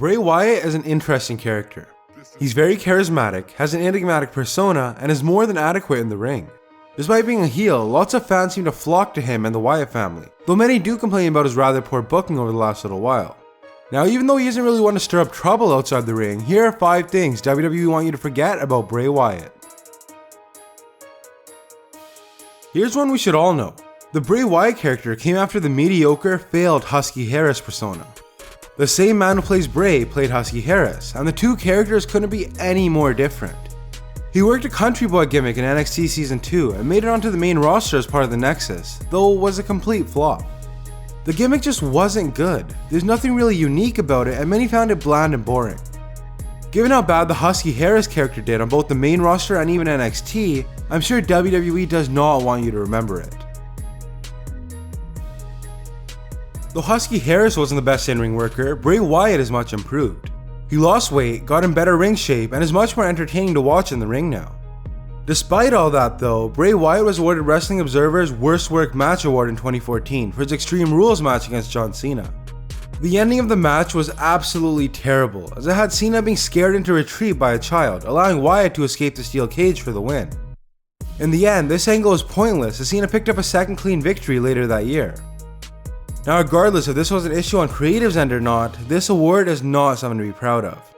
Bray Wyatt is an interesting character. He's very charismatic, has an enigmatic persona, and is more than adequate in the ring. Despite being a heel, lots of fans seem to flock to him and the Wyatt family, though many do complain about his rather poor booking over the last little while. Now, even though he isn't really one to stir up trouble outside the ring, here are 5 things WWE want you to forget about Bray Wyatt. Here's one we should all know. The Bray Wyatt character came after the mediocre, failed Husky Harris persona. The same man who plays Bray played Husky Harris, and the two characters couldn't be any more different. He worked a country boy gimmick in NXT Season 2 and made it onto the main roster as part of the Nexus, though it was a complete flop. The gimmick just wasn't good. There's nothing really unique about it, and many found it bland and boring. Given how bad the Husky Harris character did on both the main roster and even NXT, I'm sure WWE does not want you to remember it. Though Husky Harris wasn't the best in-ring worker, Bray Wyatt is much improved. He lost weight, got in better ring shape, and is much more entertaining to watch in the ring now. Despite all that though, Bray Wyatt was awarded Wrestling Observer's Worst Work Match Award in 2014 for his Extreme Rules match against John Cena. The ending of the match was absolutely terrible, as it had Cena being scared into retreat by a child, allowing Wyatt to escape the steel cage for the win. In the end, this angle was pointless as Cena picked up a second clean victory later that year. Now, regardless if this was an issue on creative's end or not, this award is not something to be proud of.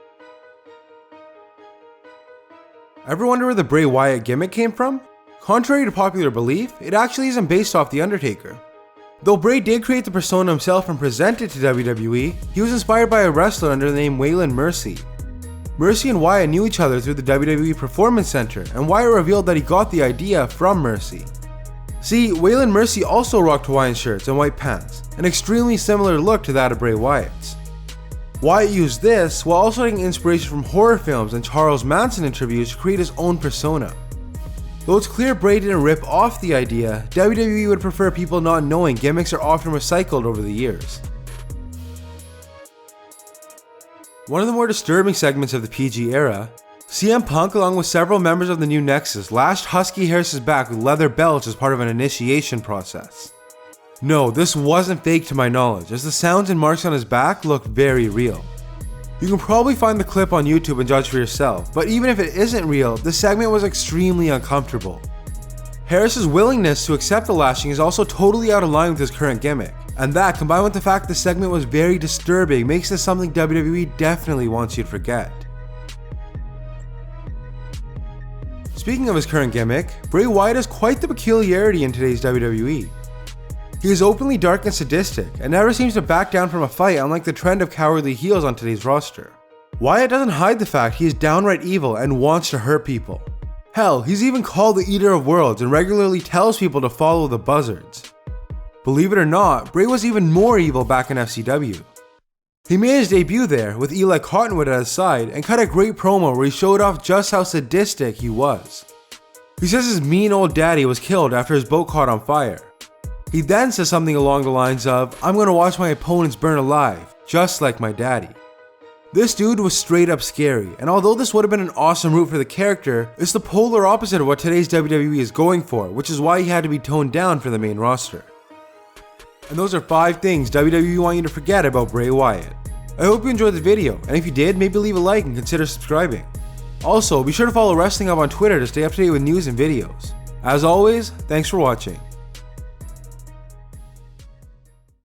Ever wonder where the Bray Wyatt gimmick came from? Contrary to popular belief, it actually isn't based off The Undertaker. Though Bray did create the persona himself and present it to WWE, he was inspired by a wrestler under the name Waylon Mercy. Mercy and Wyatt knew each other through the WWE Performance Center, and Wyatt revealed that he got the idea from Mercy. See, Waylon Mercy also rocked Hawaiian shirts and white pants, an extremely similar look to that of Bray Wyatt's. Wyatt used this while also taking inspiration from horror films and Charles Manson interviews to create his own persona. Though it's clear Bray didn't rip off the idea, WWE would prefer people not knowing gimmicks are often recycled over the years. One of the more disturbing segments of the PG era, CM Punk along with several members of the new Nexus lashed Husky Harris's back with leather belts as part of an initiation process. No, this wasn't fake to my knowledge, as the sounds and marks on his back looked very real. You can probably find the clip on YouTube and judge for yourself, but even if it isn't real, the segment was extremely uncomfortable. Harris's willingness to accept the lashing is also totally out of line with his current gimmick, and that combined with the fact the segment was very disturbing makes this something WWE definitely wants you to forget. Speaking of his current gimmick, Bray Wyatt has quite the peculiarity in today's WWE. He is openly dark and sadistic, and never seems to back down from a fight, unlike the trend of cowardly heels on today's roster. Wyatt doesn't hide the fact he is downright evil and wants to hurt people. Hell, he's even called the Eater of Worlds and regularly tells people to follow the buzzards. Believe it or not, Bray was even more evil back in FCW. He made his debut there with Eli Cottonwood at his side and cut a great promo where he showed off just how sadistic he was. He says his mean old daddy was killed after his boat caught on fire. He then says something along the lines of, "I'm gonna watch my opponents burn alive, just like my daddy." This dude was straight up scary, and although this would have been an awesome route for the character, it's the polar opposite of what today's WWE is going for, which is why he had to be toned down for the main roster. And those are 5 things WWE want you to forget about Bray Wyatt. I hope you enjoyed the video, and if you did, maybe leave a like and consider subscribing. Also, be sure to follow Wrestling Hub on Twitter to stay up to date with news and videos. As always, thanks for watching.